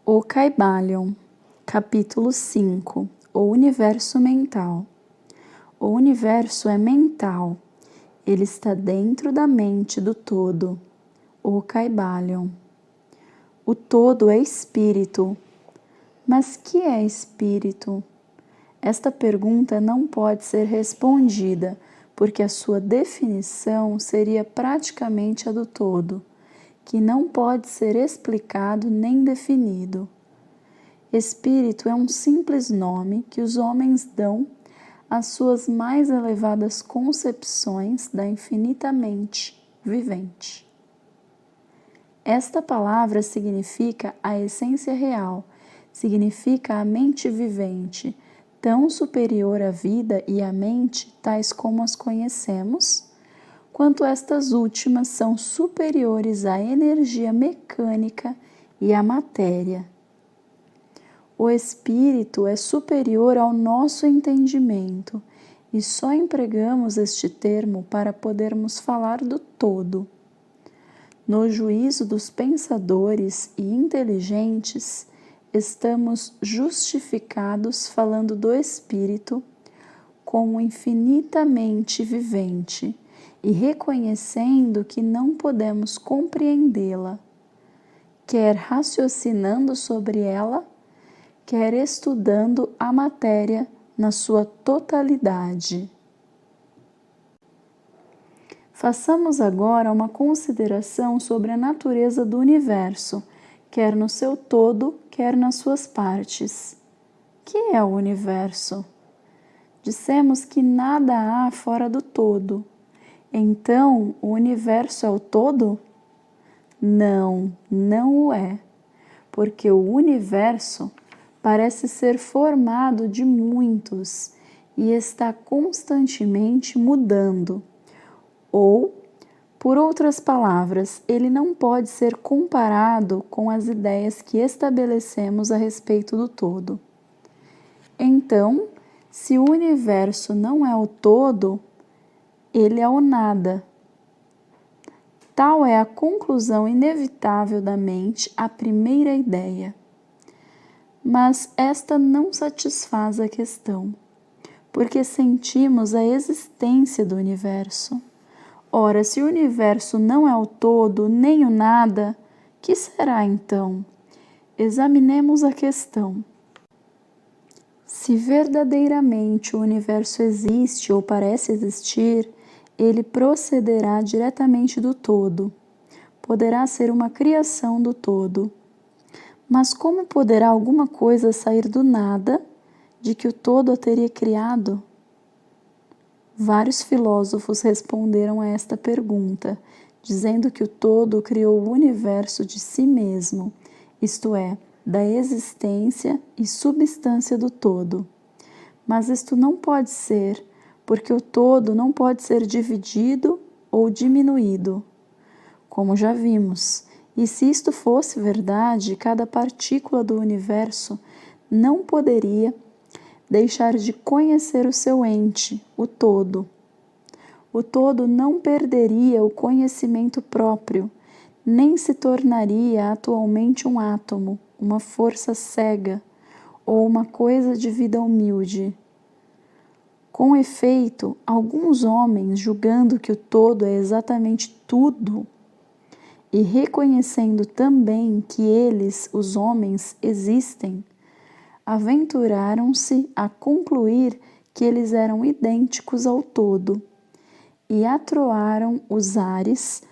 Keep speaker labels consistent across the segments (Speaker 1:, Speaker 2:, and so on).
Speaker 1: O Kybalion, capítulo 5. O universo mental. O universo é mental. Ele está dentro da mente do todo. O Kybalion. O todo é espírito. Mas que é espírito? Esta pergunta não pode ser respondida, porque a sua definição seria praticamente a do todo, que não pode ser explicado nem definido. Espírito é um simples nome que os homens dão às suas mais elevadas concepções da infinita mente vivente. Esta palavra significa a essência real, significa a mente vivente, tão superior à vida e à mente tais como as conhecemos, quanto estas últimas são superiores à energia mecânica e à matéria. O espírito é superior ao nosso entendimento e só empregamos este termo para podermos falar do todo. No juízo dos pensadores e inteligentes, estamos justificados falando do espírito como infinitamente vivente e reconhecendo que não podemos compreendê-la, quer raciocinando sobre ela, quer estudando a matéria na sua totalidade. Façamos agora uma consideração sobre a natureza do universo, quer no seu todo, quer nas suas partes. Que é o universo? Dissemos que nada há fora do todo. Então, o universo é o todo? Não, não o é, porque o universo parece ser formado de muitos e está constantemente mudando. Ou, por outras palavras, ele não pode ser comparado com as ideias que estabelecemos a respeito do todo. Então, se o universo não é o todo, ele é o nada. Tal é a conclusão inevitável da mente à primeira ideia. Mas esta não satisfaz a questão, porque sentimos a existência do universo. Ora, se o universo não é o todo, nem o nada, que será então? Examinemos a questão. Se verdadeiramente o universo existe ou parece existir, ele procederá diretamente do todo. Poderá ser uma criação do todo. Mas como poderá alguma coisa sair do nada, de que o todo a teria criado? Vários filósofos responderam a esta pergunta, dizendo que o todo criou o universo de si mesmo, isto é, da existência e substância do todo. Mas isto não pode ser, porque o todo não pode ser dividido ou diminuído, como já vimos. E se isto fosse verdade, cada partícula do universo não poderia deixar de conhecer o seu ente, o todo. O todo não perderia o conhecimento próprio, nem se tornaria atualmente um átomo, uma força cega ou uma coisa de vida humilde. Com efeito, alguns homens, julgando que o todo é exatamente tudo, e reconhecendo também que eles, os homens, existem, aventuraram-se a concluir que eles eram idênticos ao todo e atroaram os ares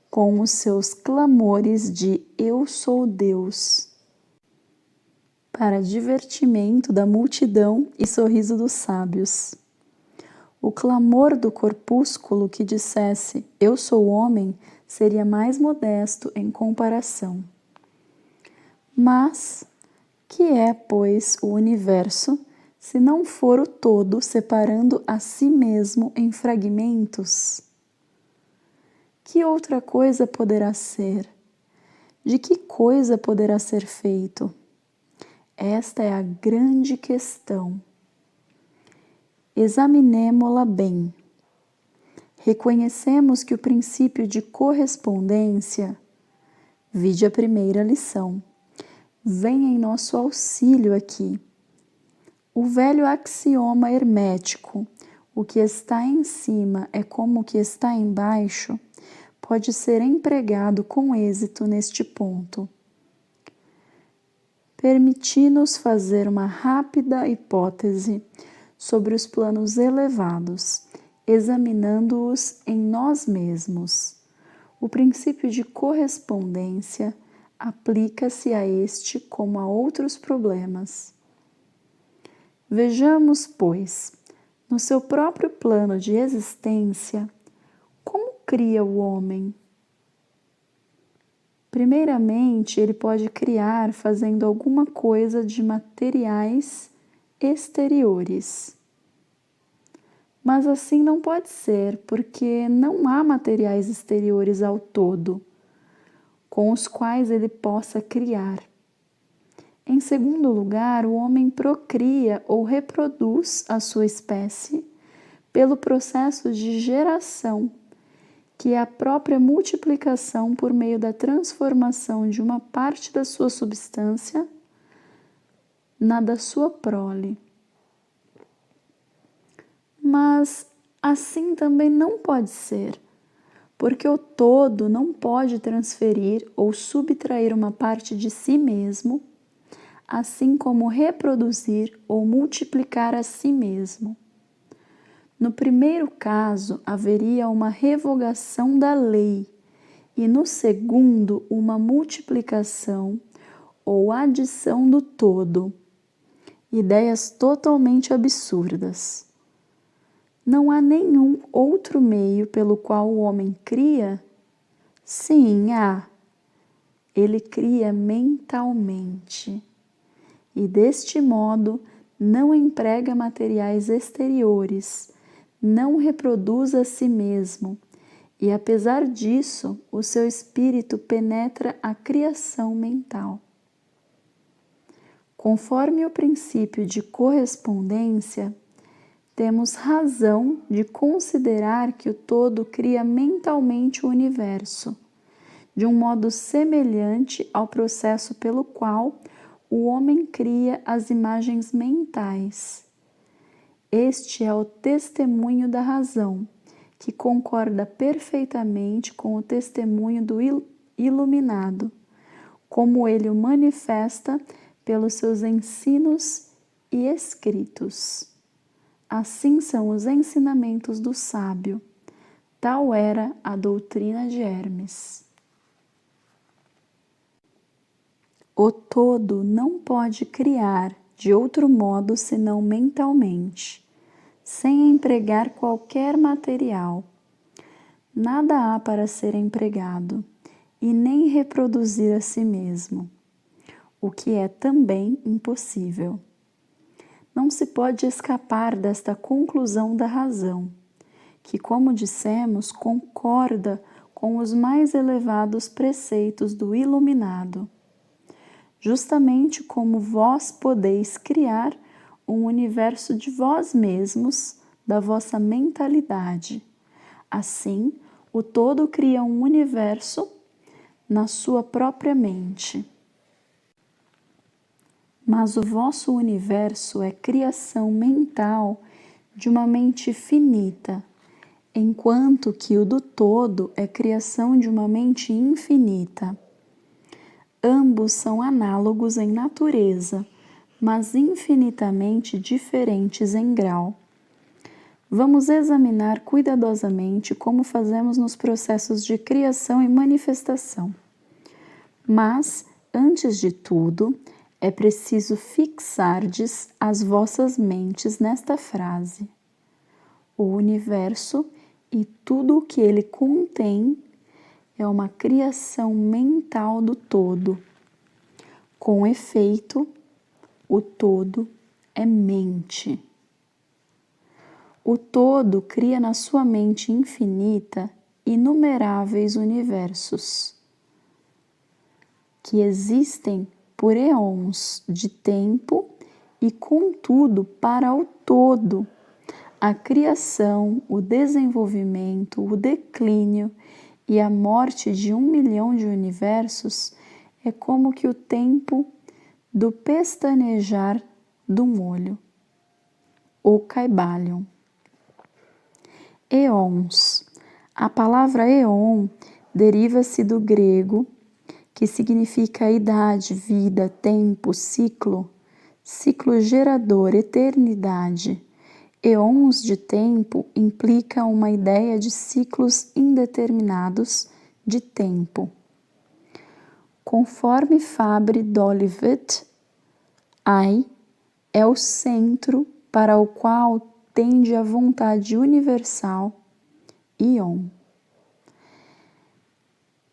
Speaker 1: com os seus clamores de "Eu sou Deus", para divertimento da multidão e sorriso dos sábios. O clamor do corpúsculo que dissesse "Eu sou homem" seria mais modesto em comparação. Mas que é, pois, o universo, se não for o todo separando a si mesmo em fragmentos? Que outra coisa poderá ser? De que coisa poderá ser feito? Esta é a grande questão. Examinemo-la bem. Reconhecemos que o princípio de correspondência, vide a primeira lição, vem em nosso auxílio aqui. O velho axioma hermético, o que está em cima é como o que está embaixo, pode ser empregado com êxito neste ponto. Permiti-nos fazer uma rápida hipótese sobre os planos elevados, examinando-os em nós mesmos. O princípio de correspondência aplica-se a este como a outros problemas. Vejamos, pois, no seu próprio plano de existência, como cria o homem? Primeiramente, ele pode criar fazendo alguma coisa de materiais exteriores. Mas assim não pode ser, porque não há materiais exteriores ao todo, com os quais ele possa criar. Em segundo lugar, o homem procria ou reproduz a sua espécie pelo processo de geração, que é a própria multiplicação por meio da transformação de uma parte da sua substância na da sua prole. Mas assim também não pode ser, porque o todo não pode transferir ou subtrair uma parte de si mesmo, assim como reproduzir ou multiplicar a si mesmo. No primeiro caso, haveria uma revogação da lei, e no segundo, uma multiplicação ou adição do todo. Ideias totalmente absurdas. Não há nenhum outro meio pelo qual o homem cria? Sim, há. Ele cria mentalmente. E deste modo não emprega materiais exteriores, não reproduz a si mesmo, e apesar disso, o seu espírito penetra a criação mental. Conforme o princípio de correspondência, temos razão de considerar que o todo cria mentalmente o universo, de um modo semelhante ao processo pelo qual o homem cria as imagens mentais. Este é o testemunho da razão, que concorda perfeitamente com o testemunho do iluminado, como ele o manifesta pelos seus ensinos e escritos. Assim são os ensinamentos do sábio. Tal era a doutrina de Hermes. O todo não pode criar de outro modo senão mentalmente, sem empregar qualquer material. Nada há para ser empregado, e nem reproduzir a si mesmo, o que é também impossível. Não se pode escapar desta conclusão da razão, que, como dissemos, concorda com os mais elevados preceitos do iluminado. Justamente como vós podeis criar um universo de vós mesmos, da vossa mentalidade. Assim, o todo cria um universo na sua própria mente. Mas o vosso universo é criação mental de uma mente finita, enquanto que o do todo é criação de uma mente infinita. Ambos são análogos em natureza, mas infinitamente diferentes em grau. Vamos examinar cuidadosamente como fazemos nos processos de criação e manifestação. Mas, antes de tudo, é preciso fixardes as vossas mentes nesta frase. O universo e tudo o que ele contém é uma criação mental do todo. Com efeito, o todo é mente. O todo cria na sua mente infinita inumeráveis universos, que existem por eons de tempo e, contudo, para o todo, a criação, o desenvolvimento, o declínio e a morte de 1 milhão de universos é como que o tempo do pestanejar de olho, ou caibalion. Eons. A palavra eon deriva-se do grego, que significa idade, vida, tempo, ciclo, ciclo gerador, eternidade. Eons de tempo implica uma ideia de ciclos indeterminados de tempo. Conforme Fabre d'Olivet, I é o centro para o qual tende a vontade universal, Ion.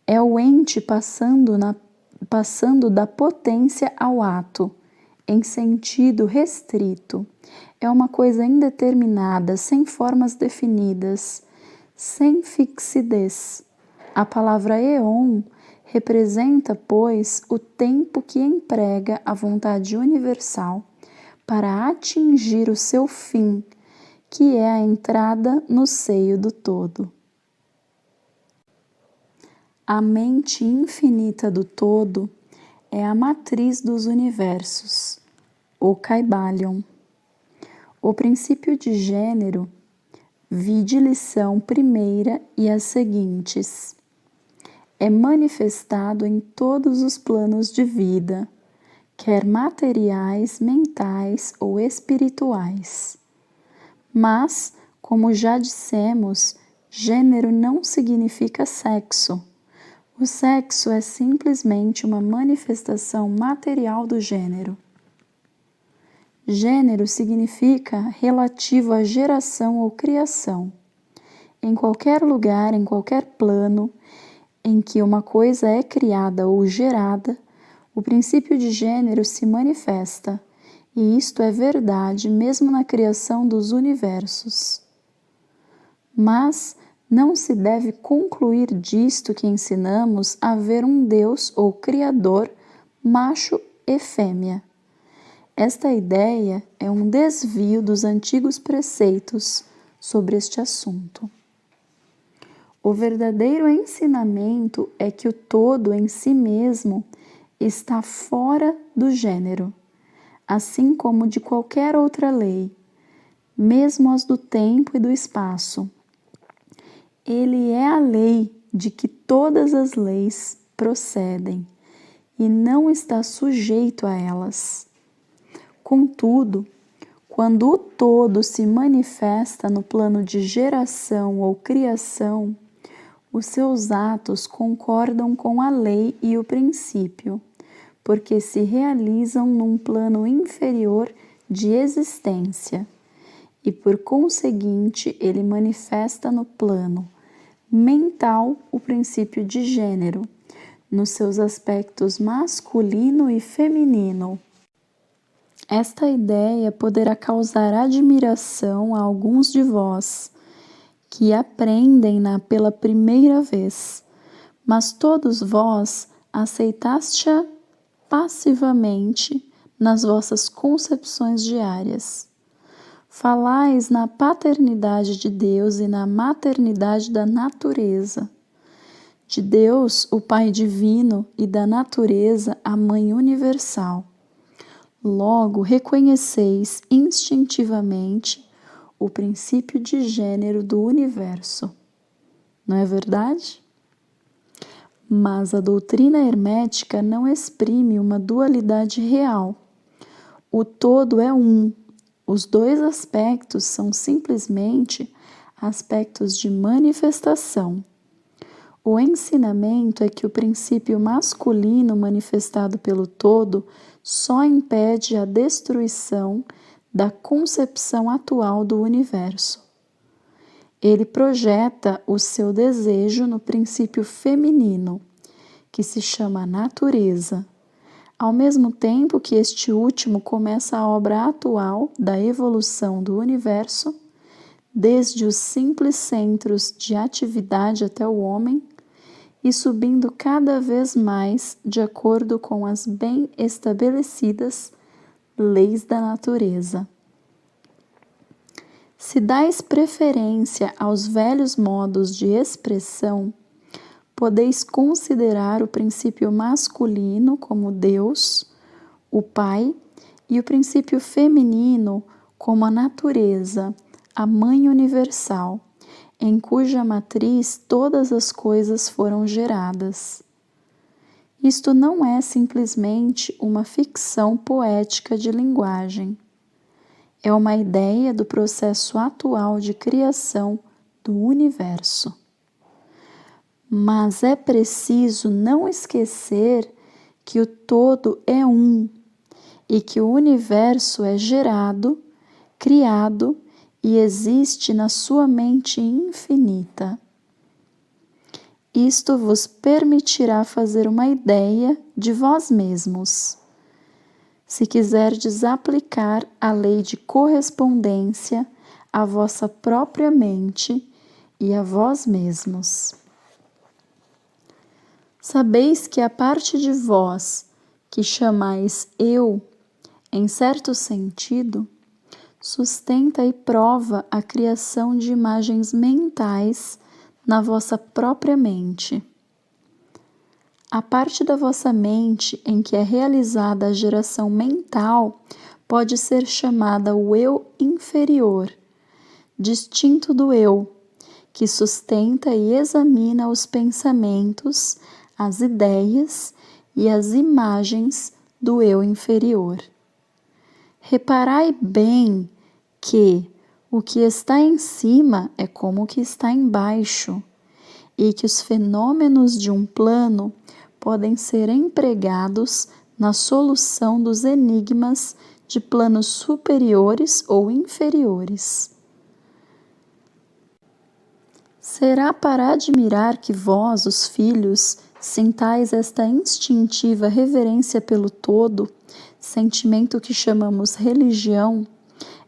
Speaker 1: É o ente passando da potência ao ato, em sentido restrito. É uma coisa indeterminada, sem formas definidas, sem fixidez. A palavra eon representa, pois, o tempo que emprega a vontade universal para atingir o seu fim, que é a entrada no seio do todo. A mente infinita do todo é a matriz dos universos, o Caibalion. O princípio de gênero, vide lição primeira e as seguintes, é manifestado em todos os planos de vida, quer materiais, mentais ou espirituais. Mas, como já dissemos, gênero não significa sexo. O sexo é simplesmente uma manifestação material do gênero. Gênero significa relativo à geração ou criação. Em qualquer lugar, em qualquer plano em que uma coisa é criada ou gerada, o princípio de gênero se manifesta, e isto é verdade mesmo na criação dos universos. Mas não se deve concluir disto que ensinamos haver um Deus ou Criador macho e fêmea. Esta ideia é um desvio dos antigos preceitos sobre este assunto. O verdadeiro ensinamento é que o todo em si mesmo está fora do gênero, assim como de qualquer outra lei, mesmo as do tempo e do espaço. Ele é a lei de que todas as leis procedem e não está sujeito a elas. Contudo, quando o todo se manifesta no plano de geração ou criação, os seus atos concordam com a lei e o princípio, porque se realizam num plano inferior de existência, e por conseguinte ele manifesta no plano mental o princípio de gênero, nos seus aspectos masculino e feminino. Esta ideia poderá causar admiração a alguns de vós, que aprendem-na pela primeira vez, mas todos vós aceitaste-a passivamente nas vossas concepções diárias. Falais na paternidade de Deus e na maternidade da natureza. De Deus, o Pai divino, e da natureza, a Mãe universal. Logo, reconheceis instintivamente o princípio de gênero do universo. Não é verdade? Mas a doutrina hermética não exprime uma dualidade real. O todo é um. Os dois aspectos são simplesmente aspectos de manifestação. O ensinamento é que o princípio masculino manifestado pelo todo só impede a destruição da concepção atual do universo. Ele projeta o seu desejo no princípio feminino, que se chama natureza, ao mesmo tempo que este último começa a obra atual da evolução do universo, desde os simples centros de atividade até o homem, e subindo cada vez mais de acordo com as bem estabelecidas leis da natureza. Se dais preferência aos velhos modos de expressão, podeis considerar o princípio masculino como Deus, o Pai, e o princípio feminino como a natureza, a Mãe universal, em cuja matriz todas as coisas foram geradas. Isto não é simplesmente uma ficção poética de linguagem. É uma ideia do processo atual de criação do universo. Mas é preciso não esquecer que o todo é um e que o universo é gerado, criado e existe na sua mente infinita. Isto vos permitirá fazer uma ideia de vós mesmos. Se quiserdes aplicar a lei de correspondência à vossa própria mente e a vós mesmos. Sabeis que a parte de vós que chamais eu, em certo sentido, sustenta e prova a criação de imagens mentais na vossa própria mente. A parte da vossa mente em que é realizada a geração mental pode ser chamada o eu inferior, distinto do eu, que sustenta e examina os pensamentos, as ideias e as imagens do eu inferior. Reparai bem que o que está em cima é como o que está embaixo, e que os fenômenos de um plano podem ser empregados na solução dos enigmas de planos superiores ou inferiores. Será para admirar que vós, os filhos, sintais esta instintiva reverência pelo todo, sentimento que chamamos religião,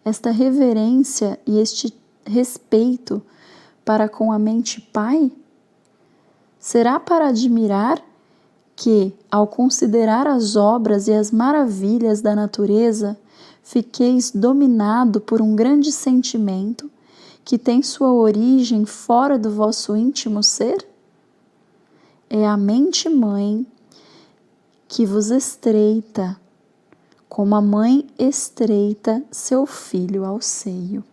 Speaker 1: esta reverência e este respeito para com a mente Pai? Será para admirar que, ao considerar as obras e as maravilhas da natureza, fiqueis dominado por um grande sentimento que tem sua origem fora do vosso íntimo ser? É a mente mãe que vos estreita, como a mãe estreita seu filho ao seio.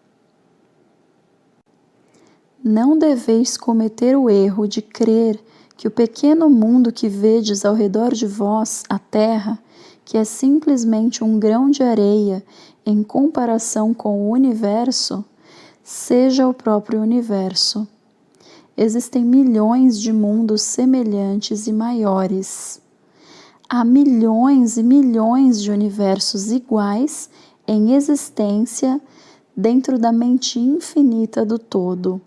Speaker 1: Não deveis cometer o erro de crer que o pequeno mundo que vedes ao redor de vós, a terra, que é simplesmente um grão de areia em comparação com o universo, seja o próprio universo. Existem milhões de mundos semelhantes e maiores. Há milhões e milhões de universos iguais em existência dentro da mente infinita do todo.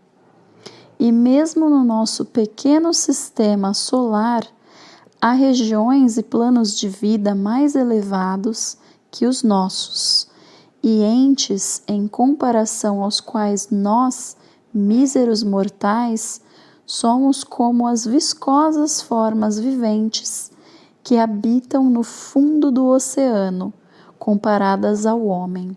Speaker 1: E mesmo no nosso pequeno sistema solar, há regiões e planos de vida mais elevados que os nossos, e entes em comparação aos quais nós, míseros mortais, somos como as viscosas formas viventes que habitam no fundo do oceano, comparadas ao homem.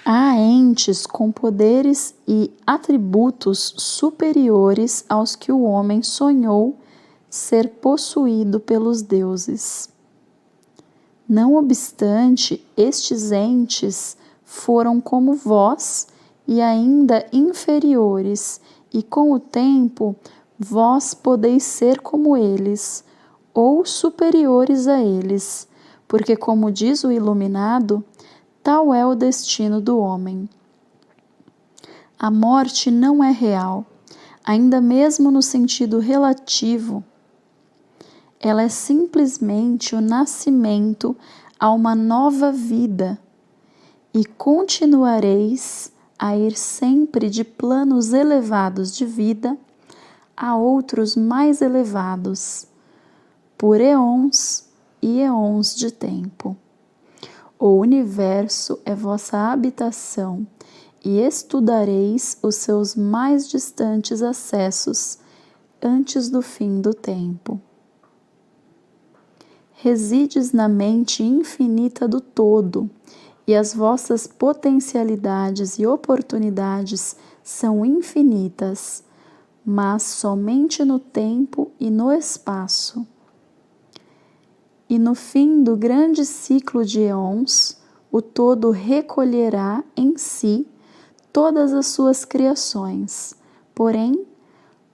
Speaker 1: Há entes com poderes e atributos superiores aos que o homem sonhou ser possuído pelos deuses. Não obstante, estes entes foram como vós e ainda inferiores, e com o tempo vós podeis ser como eles, ou superiores a eles, porque, como diz o iluminado, tal é o destino do homem. A morte não é real, ainda mesmo no sentido relativo. Ela é simplesmente o nascimento a uma nova vida, e continuareis a ir sempre de planos elevados de vida a outros mais elevados, por eons e eons de tempo. O universo é vossa habitação e estudareis os seus mais distantes acessos antes do fim do tempo. Resides na mente infinita do todo, e as vossas potencialidades e oportunidades são infinitas, mas somente no tempo e no espaço. E no fim do grande ciclo de eons, o todo recolherá em si todas as suas criações. Porém,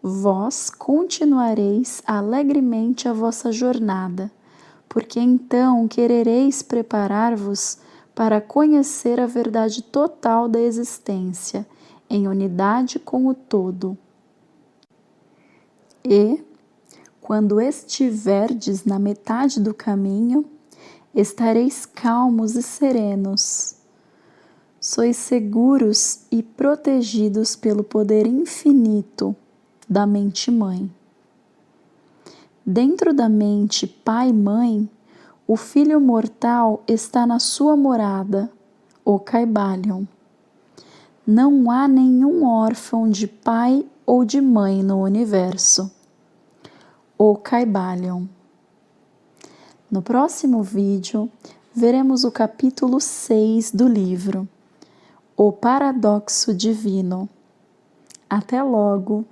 Speaker 1: vós continuareis alegremente a vossa jornada, porque então querereis preparar-vos para conhecer a verdade total da existência, em unidade com o todo. E, quando estiverdes na metade do caminho, estareis calmos e serenos. Sois seguros e protegidos pelo poder infinito da mente-mãe. Dentro da mente pai-mãe, o filho mortal está na sua morada, o Kybalion. Não há nenhum órfão de pai ou de mãe no universo. O Kybalion. No próximo vídeo, veremos o capítulo 6 do livro, O Paradoxo Divino. Até logo!